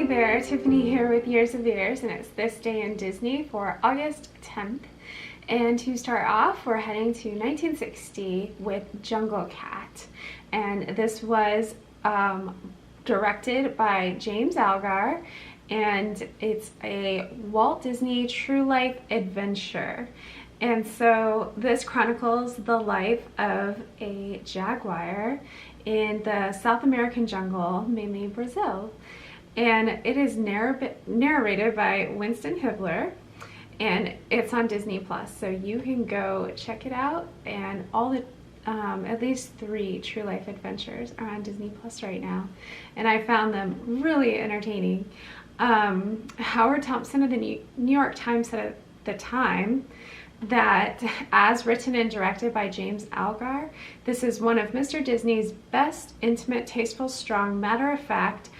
there, Tiffany here with Years of Years, and it's This Day in Disney for August 10th. And to start off, we're heading to 1960 with Jungle Cat. And this was directed by James Algar, and it's a Walt Disney true life adventure. And so this chronicles the life of a jaguar in the South American jungle, mainly Brazil. And it is narrated by Winston Hibler, and it's on Disney Plus, so you can go check it out. And all the at least 3 true life adventures are on Disney Plus right now, and I found them really entertaining. Howard Thompson of the New York Times said at the time that, as written and directed by James Algar, this is one of Mr. Disney's best, intimate, tasteful, strong, matter-of-fact,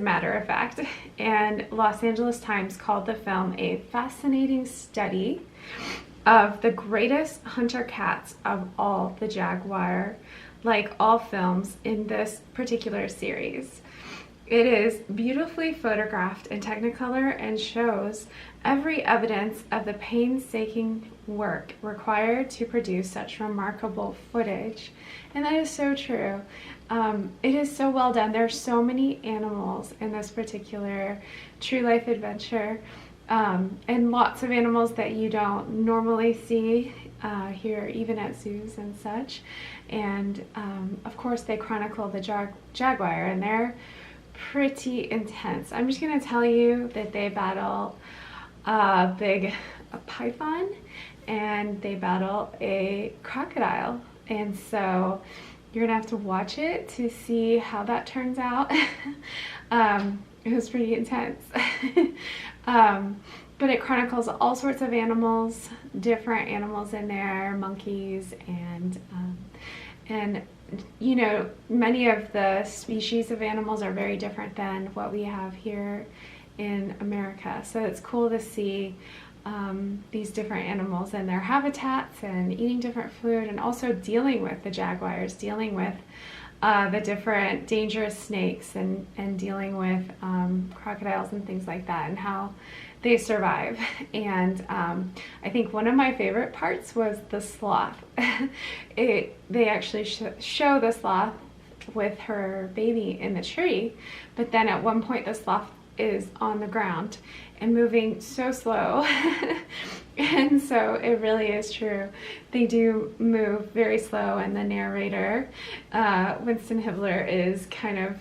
matter-of-fact. And Los Angeles Times called the film a fascinating study of the greatest hunter cats of all, the jaguar, like all films in this particular series. It is beautifully photographed in Technicolor and shows every evidence of the painstaking work required to produce such remarkable footage. And that is so true. It is so well done. There are so many animals in this particular true life adventure, and lots of animals that you don't normally see here, even at zoos and such. And of course they chronicle the jaguar, and they're pretty intense. I'm just going to tell you that they battle a python, and they battle a crocodile, and so you're gonna have to watch it to see how that turns out. It was pretty intense. But it chronicles all sorts of animals, different animals in there, monkeys, and you know, many of the species of animals are very different than what we have here in America. So it's cool to see these different animals and their habitats and eating different food, and also dealing with the jaguars, dealing with the different dangerous snakes, and dealing with crocodiles and things like that, and how they survive. And I think one of my favorite parts was the sloth. They actually show the sloth with her baby in the tree, but then at one point the sloth is on the ground and moving so slow. And so it really is true. They do move very slow, and the narrator, Winston Hibler, is kind of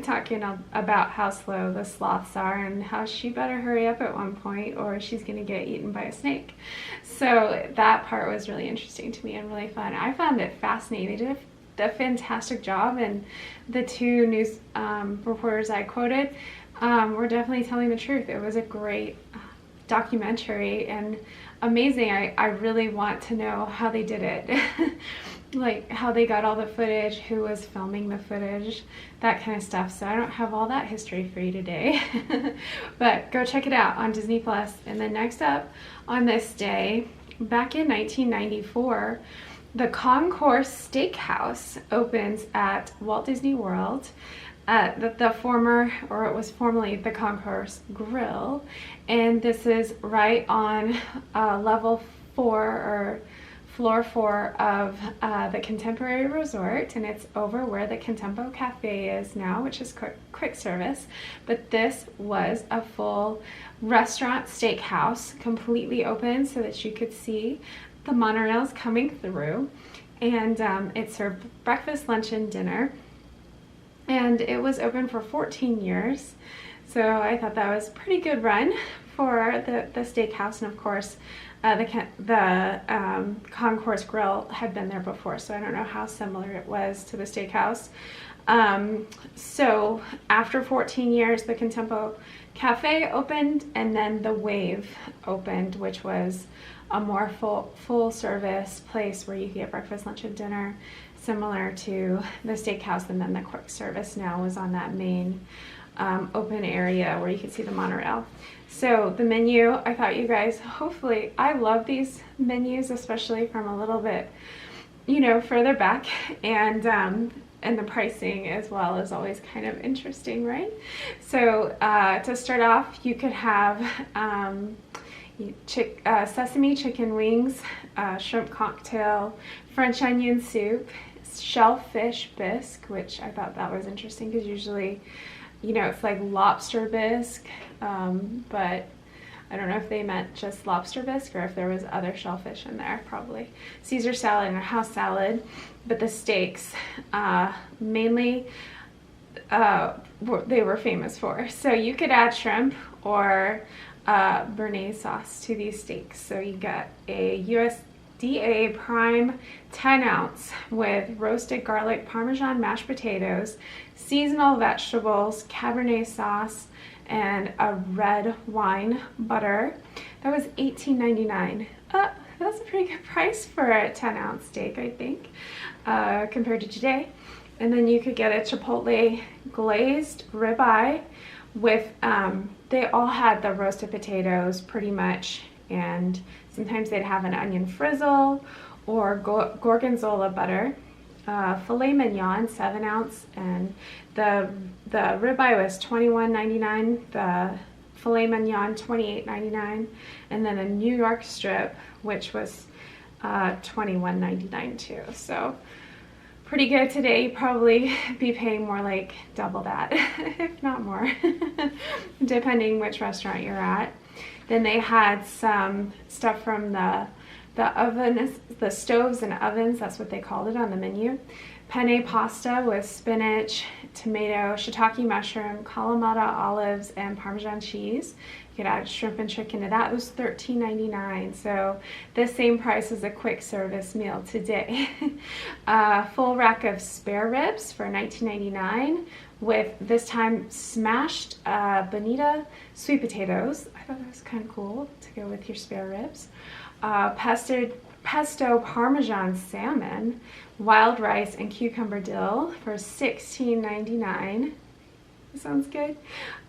talking about how slow the sloths are and how she better hurry up at one point or she's going to get eaten by a snake. So that part was really interesting to me and really fun. I found it fascinating. They did a fantastic job, and the 2 news reporters I quoted were definitely telling the truth. It was a great documentary and amazing. I really want to know how they did it. Like how they got all the footage, who was filming the footage, that kind of stuff. So I don't have all that history for you today. But go check it out on Disney Plus. And then next up on this day, back in 1994, the Concourse Steak House opens at Walt Disney World. It was formerly the Concourse Grill, and this is right on level 4 or floor 4 of the Contemporary Resort, and it's over where the Contempo Cafe is now, which is quick service. But this was a full restaurant steakhouse, completely open so that you could see the monorails coming through, and it served breakfast, lunch, and dinner. And it was open for 14 years, so I thought that was a pretty good run for the steakhouse. And of course, the Concourse Grill had been there before, so I don't know how similar it was to the steakhouse. So after 14 years, the Contempo Cafe opened, and then the Wave opened, which was a more full service place where you could get breakfast, lunch, and dinner, similar to the steakhouse. And then the quick service now was on that main open area where you could see the monorail. So the menu, I thought you guys, hopefully, I love these menus, especially from a little bit, you know, further back. And and the pricing as well is always kind of interesting, right? So to start off, you could have sesame chicken wings, shrimp cocktail, French onion soup, shellfish bisque, which I thought that was interesting because usually, you know, it's like lobster bisque, but I don't know if they meant just lobster bisque or if there was other shellfish in there, probably. Caesar salad and a house salad, but the steaks, mainly they were famous for. So you could add shrimp or béarnaise sauce to these steaks. So you got a USDA prime 10 ounce with roasted garlic parmesan mashed potatoes, seasonal vegetables, Cabernet sauce, and a red wine butter. That was $18.99. That's a pretty good price for a 10 ounce steak, I think, compared to today. And then you could get a chipotle glazed ribeye with, they all had the roasted potatoes pretty much, and sometimes they'd have an onion frizzle or gorgonzola butter. Filet mignon, 7 ounce, and the ribeye was $21.99, the filet mignon $28.99, and then a New York strip, which was $21.99 too. So pretty good today. You'd probably be paying more like double that, if not more, depending which restaurant you're at. Then they had some stuff from the ovens, the stoves and ovens, that's what they called it on the menu. Penne pasta with spinach, tomato, shiitake mushroom, Kalamata olives, and Parmesan cheese. You could add shrimp and chicken to that. It was $13.99, so the same price as a quick service meal today. Full rack of spare ribs for $19.99 with this time smashed bonita sweet potatoes. I thought that was kind of cool to go with your spare ribs. Pesto Parmesan salmon, wild rice, and cucumber dill for $16.99. Sounds good.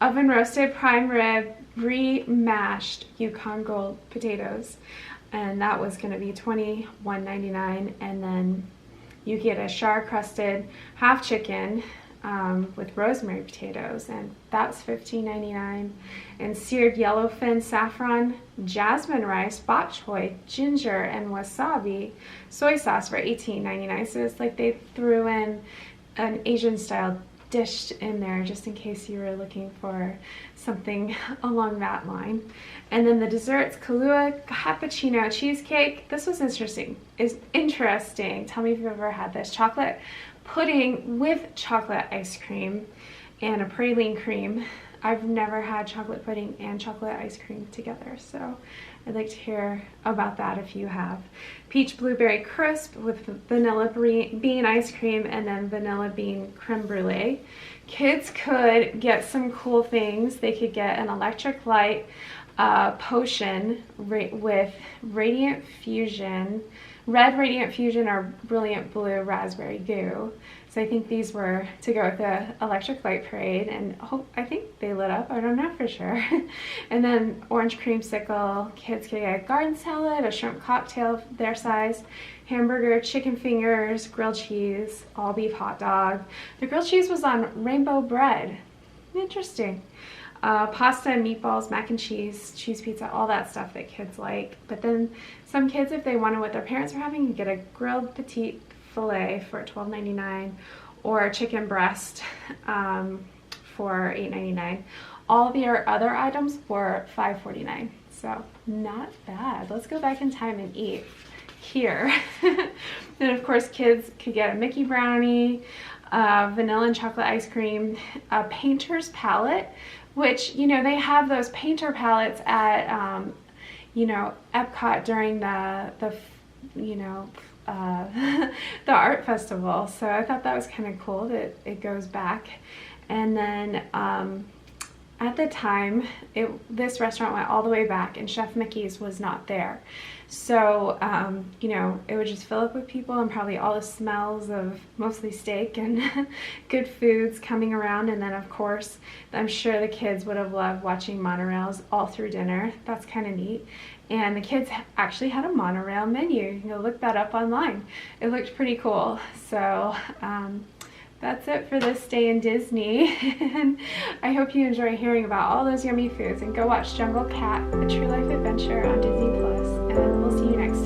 Oven roasted prime rib, re-mashed Yukon Gold potatoes, and that was going to be $21.99. And then you get a char crusted half chicken with rosemary potatoes, and that's $15.99. And seared yellowfin saffron jasmine rice, bok choy, ginger, and wasabi soy sauce for $18.99. So it's like they threw in an Asian style dish in there just in case you were looking for something along that line. And then the desserts, Kahlua cappuccino cheesecake. This was interesting. Tell me if you've ever had this. Chocolate pudding with chocolate ice cream and a praline cream. I've never had chocolate pudding and chocolate ice cream together, so I'd like to hear about that if you have. Peach blueberry crisp with vanilla bean ice cream and then vanilla bean creme brulee. Kids could get some cool things. They could get an electric light potion with Radiant Fusion, Red Radiant Fusion, or Brilliant Blue Raspberry Goo. So I think these were to go with the electric light parade, and I think they lit up. I don't know for sure. And then orange creamsicle. Kids could get a garden salad, a shrimp cocktail their size, hamburger, chicken fingers, grilled cheese, all beef hot dog. The grilled cheese was on rainbow bread. Interesting. Pasta and meatballs, mac and cheese, cheese pizza, all that stuff that kids like. But then some kids, if they wanted what their parents were having, you get a grilled petite filet for $12.99 or chicken breast for $8.99. All of your other items were $5.49, so not bad. Let's go back in time and eat here. And of course, kids could get a Mickey brownie, vanilla and chocolate ice cream, a painter's palette, which, you know, they have those painter palettes at, you know, Epcot during the the art festival. So I thought that was kind of cool that it goes back. And then at the time, this restaurant went all the way back and Chef Mickey's was not there. So, you know, it would just fill up with people and probably all the smells of mostly steak and good foods coming around. And then, of course, I'm sure the kids would have loved watching monorails all through dinner. That's kind of neat. And the kids actually had a monorail menu. You can go look that up online. It looked pretty cool. So that's it for this day in Disney. And I hope you enjoy hearing about all those yummy foods. And go watch Jungle Cat, A True Life Adventure on Disney Plus. And we'll see you next time.